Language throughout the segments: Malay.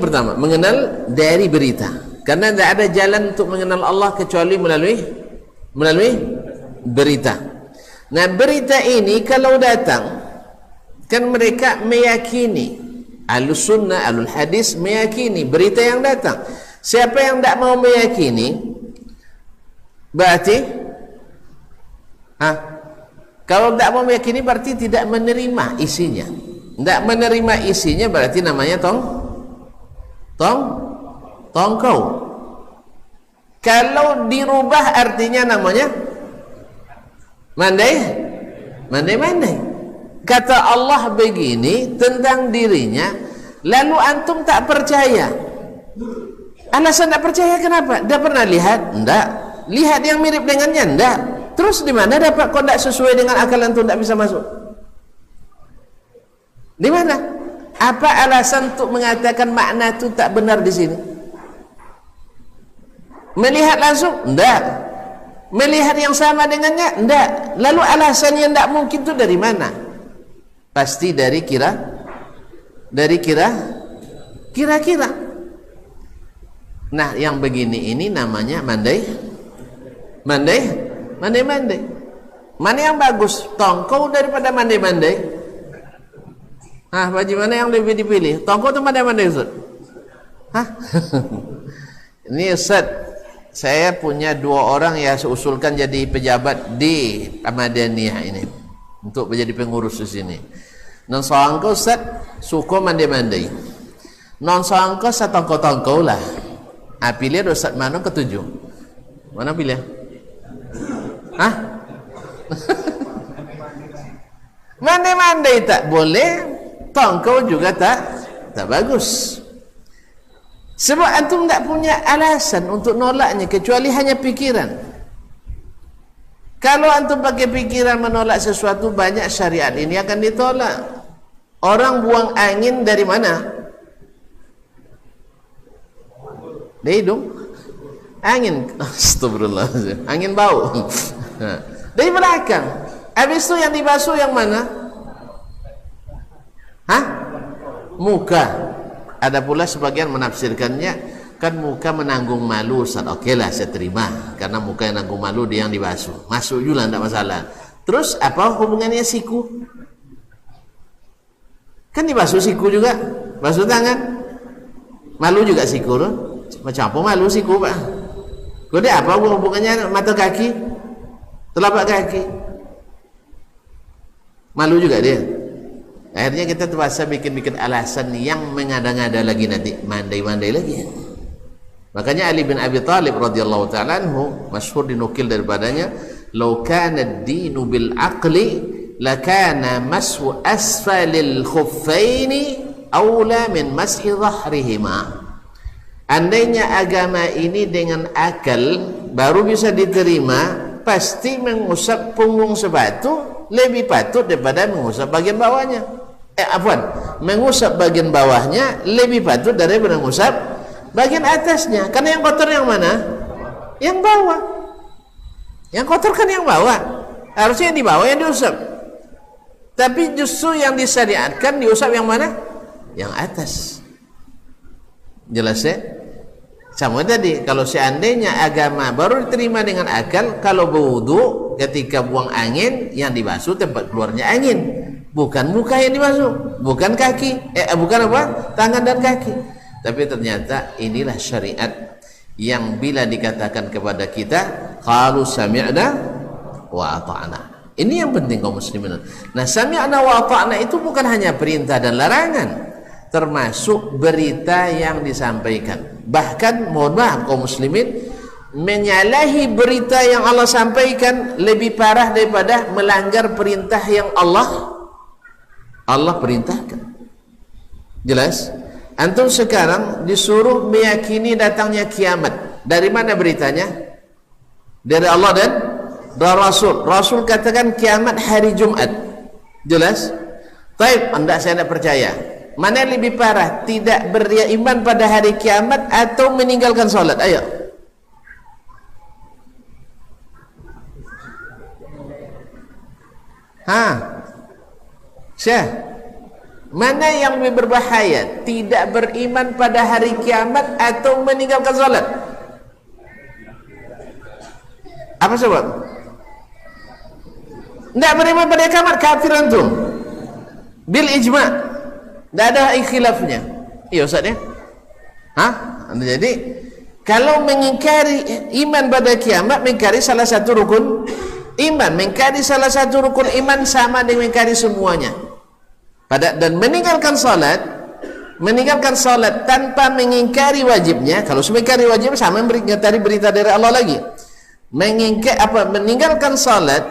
pertama, mengenal dari berita. Karena tidak ada jalan untuk mengenal Allah kecuali melalui berita. Nah, berita ini kalau datang, kan mereka meyakini, Ahlus Sunnah, Ahlul Hadis meyakini berita yang datang. Siapa yang tidak mau meyakini, berarti kalau tidak mau meyakini berarti tidak menerima isinya. Tidak menerima isinya berarti namanya tongkau. Kalau dirubah artinya namanya mandai. Kata Allah begini tentang dirinya, lalu antum tak percaya. Alasan tak percaya kenapa? Dah pernah lihat? Enggak. Lihat yang mirip dengannya? Enggak. Terus di mana dapat kau tidak sesuai dengan akal antum tak bisa masuk? Di mana? Apa alasan untuk mengatakan makna itu tak benar di sini? Melihat langsung? Enggak. Melihat yang sama dengannya? Enggak. Lalu alasan yang tidak mungkin itu dari mana? Pasti dari kira-kira. Nah, yang begini ini namanya mandai. Mana yang bagus? Tongkau daripada mandai. Baju mana yang lebih dipilih? Tongkau atau mandai Ustaz? Ini Ustaz, saya punya 2 orang yang saya usulkan jadi pejabat di Ahmadiyah ini untuk menjadi pengurus di sini. Non soangko Ustaz suka mandai. Non soangko satongkau lah. Pilih Ustaz mana ketujuh? Mana pilih? Mandai tak boleh, tongkau juga tak bagus. Sebab antum tak punya alasan untuk nolaknya kecuali hanya pikiran. Kalau antum pakai pikiran menolak sesuatu, banyak syariat ini akan ditolak. Orang buang angin dari mana? Dari hidung. Angin, astagfirullah, angin bau. Dari belakang. Habis itu yang dibasuh yang mana? Muka. Ada pula sebagian menafsirkannya, kan muka menanggung malu, Ustaz. Oke lah, saya terima, karena muka yang nanggung malu dia yang dibasuh. Masuk juga tidak masalah. Terus apa hubungannya siku? Kan dibasuh siku juga, basuh tangan. Malu juga siku loh. Macam apa malu siku, Pak? Kode apa hubungannya mata kaki, telapak kaki? Malu juga dia. Akhirnya kita terpaksa bikin alasan yang mengada-ngada lagi, nanti mandai lagi. Makanya Ali bin Abi Thalib radhiyallahu ta'ala anhu masyhur dinukil daripadanya, "Law kana ad-dinu bil aqli lakana mashu asfalil khuffaini aula min mashi dhahrihima." Andainya agama ini dengan akal baru bisa diterima, pasti mengusap punggung sepatu lebih patut daripada mengusap bagian bawahnya. Mengusap bagian bawahnya lebih patut daripada mengusap bagian atasnya. Karena yang kotor yang mana? Yang bawah. Yang kotor kan yang bawah. Harusnya yang di bawah yang diusap. Tapi justru yang disyariatkan diusap yang mana? Yang atas. Jelas ya? Sama tadi, kalau seandainya agama baru diterima dengan akal, kalau berwudu ketika buang angin yang dibasuh tempat keluarnya angin, bukan muka yang dibasuh, bukan kaki, bukan tangan dan kaki. Tapi ternyata inilah syariat yang bila dikatakan kepada kita, qalu sami'na wa ata'na. Ini yang penting kaum muslimin. Nah, sami'na wa ata'na itu bukan hanya perintah dan larangan, termasuk berita yang disampaikan. Bahkan mohon maaf kaum muslimin, menyalahi berita yang Allah sampaikan lebih parah daripada melanggar perintah yang Allah perintahkan. Jelas? Antum sekarang disuruh meyakini datangnya kiamat. Dari mana beritanya? Dari Allah dan Rasul. Rasul katakan kiamat hari Jumat. Jelas? Taib, anda saya tidak percaya. Mana yang lebih parah? Tidak beriman pada hari kiamat atau meninggalkan sholat? Ayo. Syekh, Mana yang lebih berbahaya? Tidak beriman pada hari kiamat atau meninggalkan salat? Apa sebab? Tidak beriman pada kiamat, kafir antum. Bil ijma'. Tidak ada khilafnya. Iya Ustaz ya? Jadi kalau mengingkari iman pada kiamat, mengingkari salah satu rukun iman. Mengingkari salah satu rukun iman sama dengan mengingkari semuanya. Dan meninggalkan salat tanpa mengingkari wajibnya. Kalau mengingkari wajib sama mengingkari berita dari Allah lagi. Meninggalkan salat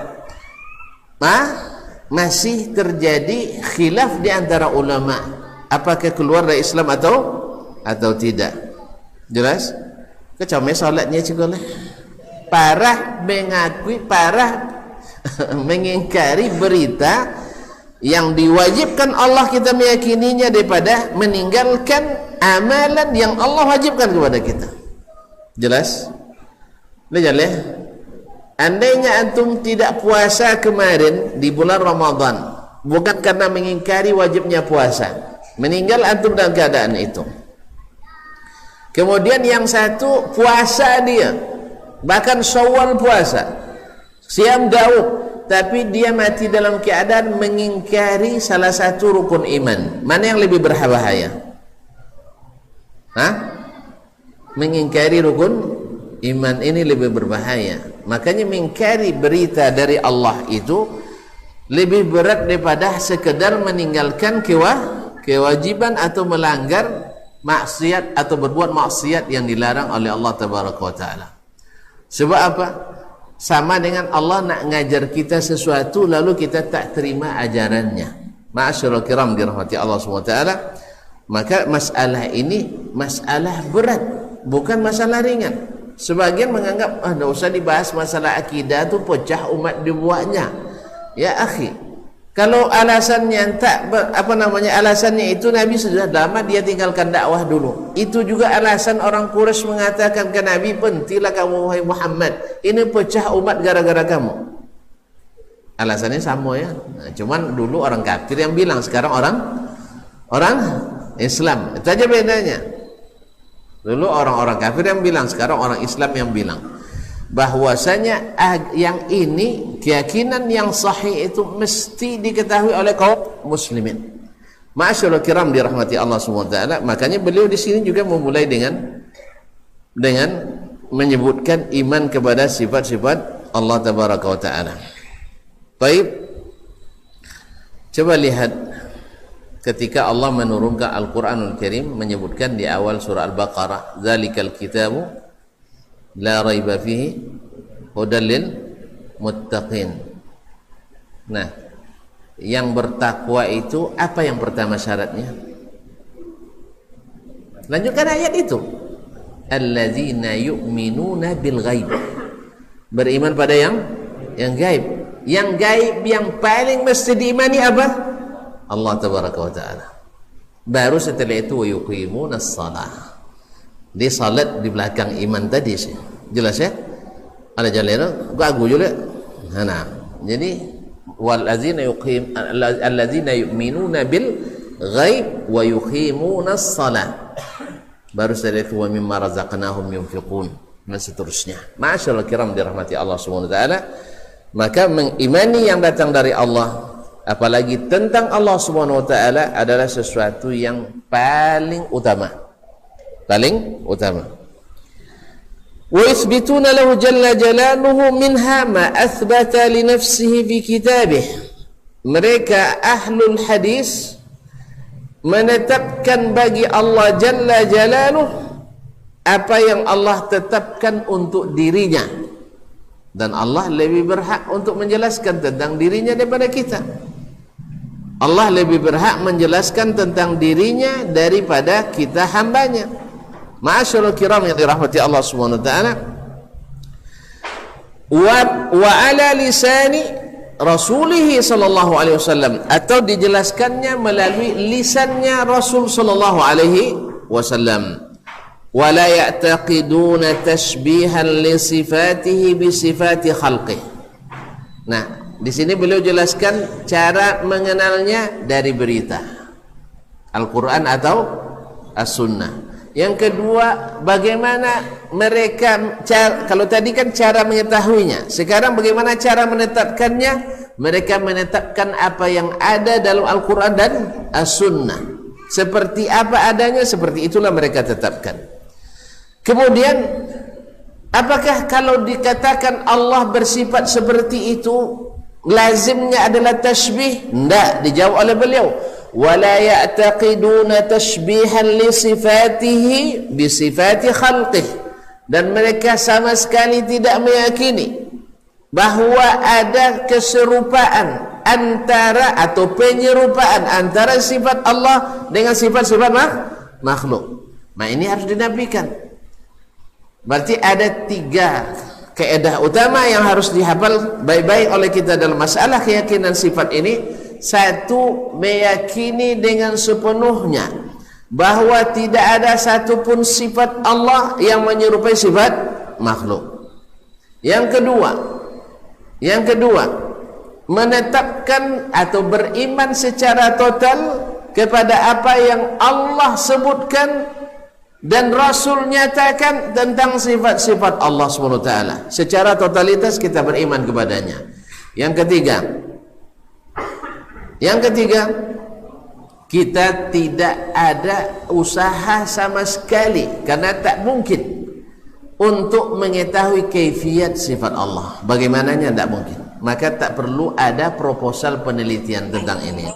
masih terjadi khilaf di antara ulama, apakah keluar dari Islam atau tidak. Jelas? Kecome salatnya juga lah. Parah mengakui, parah mengingkari berita yang diwajibkan Allah kita meyakininya daripada meninggalkan amalan yang Allah wajibkan kepada kita. Jelas? Lihat ya. Andainya antum tidak puasa kemarin di bulan Ramadan, bukan karena mengingkari wajibnya puasa, meninggal antum dalam keadaan itu. Kemudian yang satu puasa dia, bahkan Syawal puasa, Siam Daud, tapi dia mati dalam keadaan mengingkari salah satu rukun iman. Mana yang lebih berbahaya? Mengingkari rukun iman ini lebih berbahaya. Makanya mengingkari berita dari Allah itu lebih berat daripada sekedar meninggalkan kewajiban atau melanggar maksiat atau berbuat maksiat yang dilarang oleh Allah Tabaraka wa Ta'ala. Sebab apa? Sama dengan Allah nak ngajar kita sesuatu lalu kita tak terima ajarannya. Ma'asyiral kiram dirahmati Allah SWT. Maka masalah ini masalah berat, bukan masalah ringan. Sebagian menganggap tidak usah dibahas masalah akidah tu, pecah umat dibuatnya. Ya akhi, kalau alasannya alasannya itu Nabi sudah lama dia tinggalkan dakwah dulu. Itu juga alasan orang Quraisy mengatakan ke Nabi, "Pentilah kamu wahai Muhammad, ini pecah umat gara-gara kamu." Alasannya sama ya. Cuman dulu orang kafir yang bilang, sekarang orang Islam. Itu aja bedanya. Dulu orang-orang kafir yang bilang, sekarang orang Islam yang bilang bahwasanya yang ini keyakinan yang sahih itu mesti diketahui oleh kaum muslimin. Ma'asyiral kiram dirahmati Allah SWT. Makanya beliau di sini juga memulai dengan menyebutkan iman kepada sifat-sifat Allah Tabaraka wa Ta'ala. Baik, coba lihat ketika Allah menurunkan Al-Quranul Karim, menyebutkan di awal surah Al-Baqarah, "Dzalikal kitabu la raiba fihi hudal lil muttaqin." Nah, yang bertakwa itu apa yang pertama syaratnya? Lanjutkan ayat itu. Alladzina yu'minuna bil ghaib. Beriman pada yang gaib. Yang gaib yang paling mesti diimani apa? Allah Tabaraka wa Ta'ala. Baru setelah itu wa yuqimunas shalah. Di salat di belakang iman tadi sih. Jelas ya? Ada jalan gua juga. Nah, jadi alladzina yu'minuna bil ghaib wa yuqimunas shalah. Baru setelah itu wa mimma razaqnahum yunfiqun, dan seterusnya. Ma'asyiral kiram dirahmati Allah Subhanahu wa taala. Maka mengimani yang datang dari Allah, apalagi tentang Allah Subhanahu wa taala, adalah sesuatu yang paling utama. Paling utama. Wa yuthbituna lahu jalla jalaluhu minha ma athbata li nafsihi fi kitabih. Mereka ahlul hadis menetapkan bagi Allah jalla jalaluh apa yang Allah tetapkan untuk dirinya, dan Allah lebih berhak untuk menjelaskan tentang dirinya daripada kita. Allah lebih berhak menjelaskan tentang dirinya daripada kita hambanya. Ma'asyiral kiram yang dirahmati Allah Subhanahu wa taala. Wa ala lisani Rasulih sallallahu alaihi wasallam, atau dijelaskannya melalui lisannya Rasul sallallahu alaihi wasallam. Wa la ya'taqiduna tashbihan li sifatihi bi sifati khalqih. Nah, di sini beliau jelaskan cara mengenalnya dari berita. Al-Quran atau As-Sunnah. Yang kedua, bagaimana mereka kalau tadi kan cara mengetahuinya, sekarang bagaimana cara menetapkannya? Mereka menetapkan apa yang ada dalam Al-Quran dan As-Sunnah. Seperti apa adanya, seperti itulah mereka tetapkan. Kemudian, apakah kalau dikatakan Allah bersifat seperti itu lazimnya adalah tashbih? Tidak, dijawab oleh beliau, wala ya'taqiduna tashbihan li sifatihi bi sifati khalqih, dan mereka sama sekali tidak meyakini bahwa ada keserupaan antara atau penyerupaan antara sifat Allah dengan sifat-sifat makhluk. Nah, ini harus dinafikan. Berarti ada 3 kaidah utama yang harus dihafal baik-baik oleh kita dalam masalah keyakinan sifat ini. 1, meyakini dengan sepenuhnya bahwa tidak ada satupun sifat Allah yang menyerupai sifat makhluk. Yang kedua, menetapkan atau beriman secara total kepada apa yang Allah sebutkan dan Rasul nyatakan tentang sifat-sifat Allah SWT. Secara totalitas kita beriman kepadanya. Yang ketiga, kita tidak ada usaha sama sekali, karena tak mungkin untuk mengetahui kaifiat sifat Allah. Bagaimananya tak mungkin. Maka tak perlu ada proposal penelitian tentang ini.